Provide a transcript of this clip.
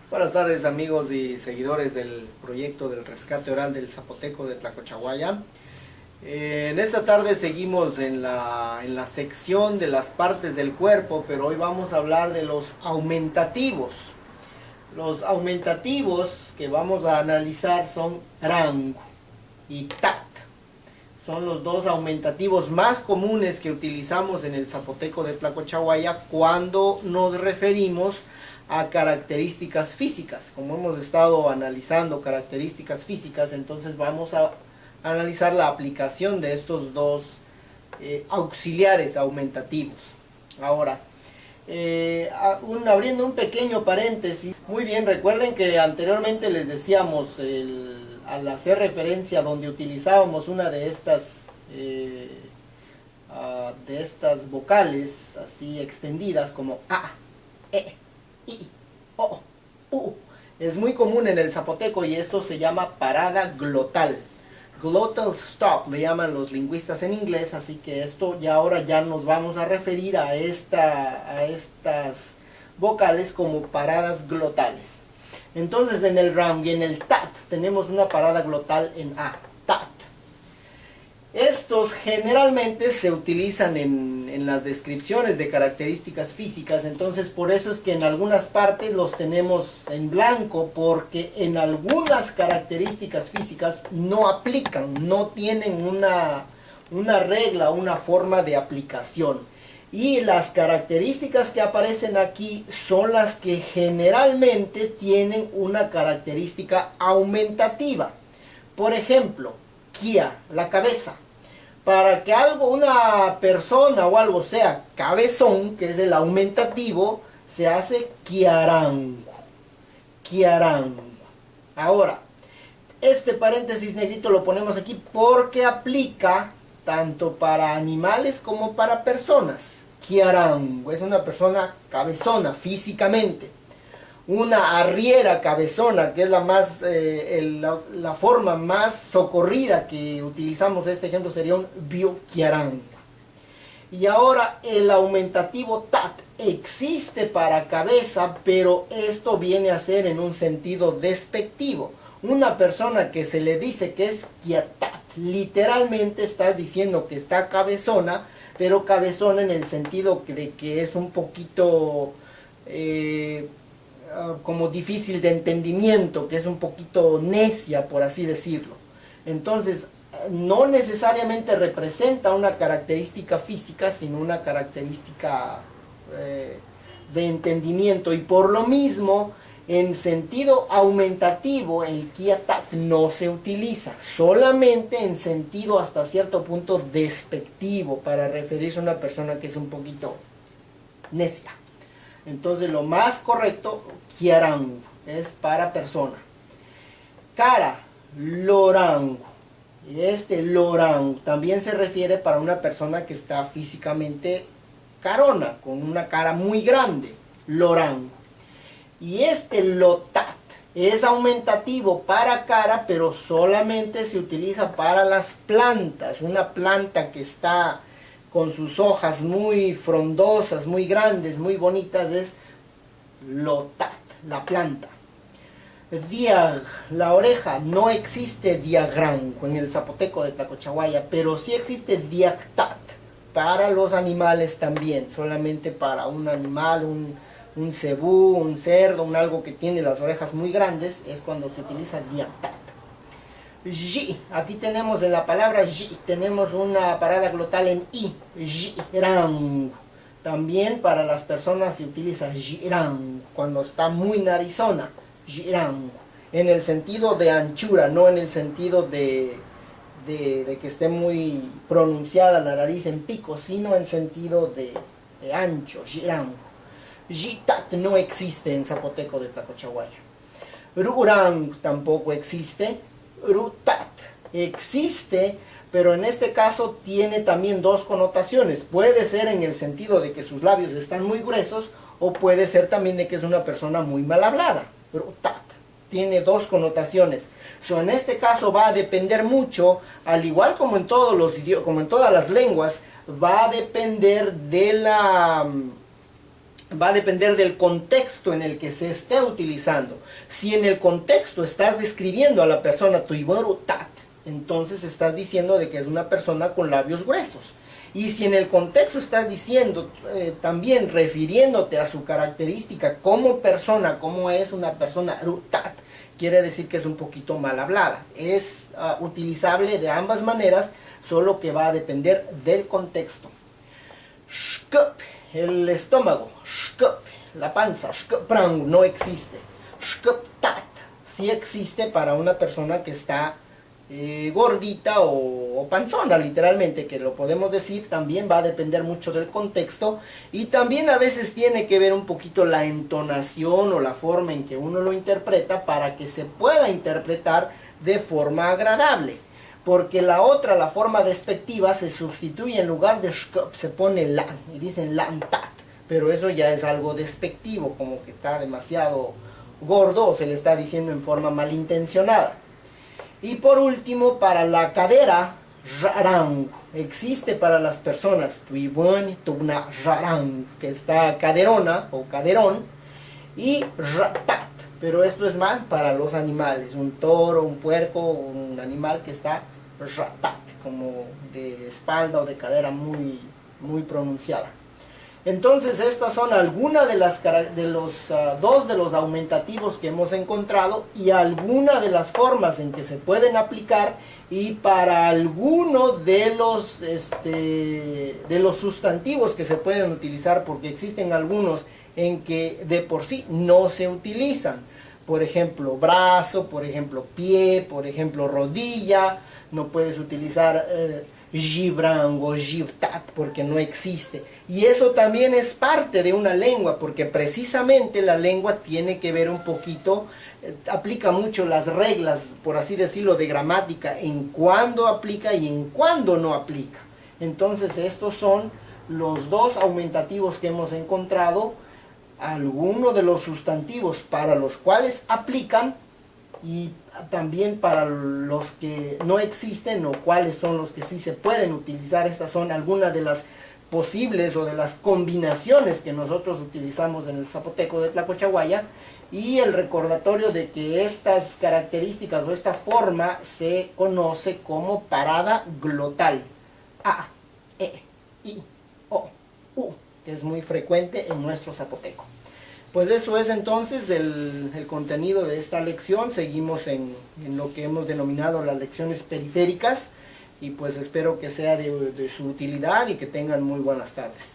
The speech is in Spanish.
Buenas tardes amigos y seguidores del proyecto del rescate oral del zapoteco de Tlacochahuaya. En esta tarde seguimos en la sección de las partes del cuerpo, pero hoy vamos a hablar de los aumentativos. Los aumentativos que vamos a analizar son rang y tat. Son los dos aumentativos más comunes que utilizamos en el zapoteco de Tlacochahuaya cuando nos referimos a características físicas. Como hemos estado analizando características físicas, entonces vamos a analizar la aplicación de estos dos auxiliares aumentativos. Ahora, abriendo un pequeño paréntesis, muy bien, recuerden que anteriormente les decíamos, al hacer referencia donde utilizábamos una de estas vocales así extendidas como a, e, i, o, u, es muy común en el zapoteco y esto se llama parada glotal. Glottal stop le llaman los lingüistas en inglés, así que esto ya ahora ya nos vamos a referir a estas vocales como paradas glotales. Entonces en el rang y en el tat tenemos una parada glotal en a, tat. Estos generalmente se utilizan en las descripciones de características físicas, entonces por eso es que en algunas partes los tenemos en blanco, porque en algunas características físicas no aplican, no tienen una regla, una forma de aplicación. Y las características que aparecen aquí son las que generalmente tienen una característica aumentativa. Por ejemplo, kia, la cabeza. Para que una persona o algo sea cabezón, que es el aumentativo, se hace kiarango. Kiarango. Ahora, este paréntesis negrito lo ponemos aquí porque aplica tanto para animales como para personas. Kiarango es una persona cabezona físicamente. Una arriera cabezona, que es la forma más socorrida que utilizamos este ejemplo, sería un bioquiarán. Y ahora el aumentativo tat existe para cabeza, pero esto viene a ser en un sentido despectivo. Una persona que se le dice que es kiatat, literalmente está diciendo que está cabezona, pero cabezona en el sentido de que es un poquito como difícil de entendimiento, que es un poquito necia, por así decirlo. Entonces, no necesariamente representa una característica física, sino una característica de entendimiento. Y por lo mismo, en sentido aumentativo, el kiatat no se utiliza, solamente en sentido hasta cierto punto despectivo, para referirse a una persona que es un poquito necia. Entonces lo más correcto, kiarango, es para persona. Cara, lorango. Este lorango también se refiere para una persona que está físicamente carona, con una cara muy grande, lorango. Y este lotat es aumentativo para cara, pero solamente se utiliza para las plantas. Una planta que está con sus hojas muy frondosas, muy grandes, muy bonitas, es lotat, la planta. Diag, la oreja, no existe diagranco en el zapoteco de Tlacochahuaya, pero sí existe diagtat para los animales también, solamente para un animal, un cebú, un cerdo, algo que tiene las orejas muy grandes, es cuando se utiliza diagtat. Ji, aquí tenemos en la palabra ji, tenemos una parada glotal en i, jirang. También para las personas se utiliza jirang, cuando está muy narizona, jirang. En el sentido de anchura, no en el sentido de que esté muy pronunciada la nariz en pico, sino en sentido de ancho, jirang. Jitat no existe en zapoteco de Tlacochahuaya. Rurang tampoco existe. Rutat existe, pero en este caso tiene también dos connotaciones. Puede ser en el sentido de que sus labios están muy gruesos, o puede ser también de que es una persona muy mal hablada. Rutat tiene dos connotaciones. En este caso va a depender mucho, al igual como en todos los idiomas, como en todas las lenguas, va a depender de va a depender del contexto en el que se esté utilizando. Si en el contexto estás describiendo a la persona tuiborutat, entonces estás diciendo de que es una persona con labios gruesos. Y si en el contexto estás diciendo, también refiriéndote a su característica como persona, como es una persona rutat, quiere decir que es un poquito mal hablada. Es utilizable de ambas maneras, solo que va a depender del contexto. Shkup, el estómago. Shkup, la panza. Shkuprang, no existe. Shkuptat, sí existe para una persona que está gordita o panzona, literalmente, que lo podemos decir. También va a depender mucho del contexto, y también a veces tiene que ver un poquito la entonación o la forma en que uno lo interpreta para que se pueda interpretar de forma agradable. Porque la otra, la forma despectiva, se sustituye, en lugar de shkup se pone lan y dicen lantat, pero eso ya es algo despectivo, como que está demasiado gordo o se le está diciendo en forma malintencionada. Y por último, para la cadera, rarang, existe para las personas, tuibun, tubna, rarang, que está caderona o caderón, y ratat, pero esto es más para los animales, un toro, un puerco, un animal que está ratat, como de espalda o de cadera muy, muy pronunciada. Entonces estas son algunas de los dos de los aumentativos que hemos encontrado, y algunas de las formas en que se pueden aplicar, y para algunos de los sustantivos que se pueden utilizar, porque existen algunos en que de por sí no se utilizan. Por ejemplo, brazo, por ejemplo, pie, por ejemplo, rodilla. No puedes utilizar Gibran o Gibtat porque no existe. Y eso también es parte de una lengua, porque precisamente la lengua tiene que ver un poquito, aplica mucho las reglas, por así decirlo, de gramática, en cuándo aplica y en cuándo no aplica. Entonces estos son los dos aumentativos que hemos encontrado, algunos de los sustantivos para los cuales aplican, y también para los que no existen, o cuáles son los que sí se pueden utilizar. Estas son algunas de las posibles o de las combinaciones que nosotros utilizamos en el zapoteco de Tlacochahuaya, y el recordatorio de que estas características o esta forma se conoce como parada glotal. A, E, I, O, U, que es muy frecuente en nuestro zapoteco. Pues eso es entonces el contenido de esta lección. Seguimos en lo que hemos denominado las lecciones periféricas, y pues espero que sea de su utilidad y que tengan muy buenas tardes.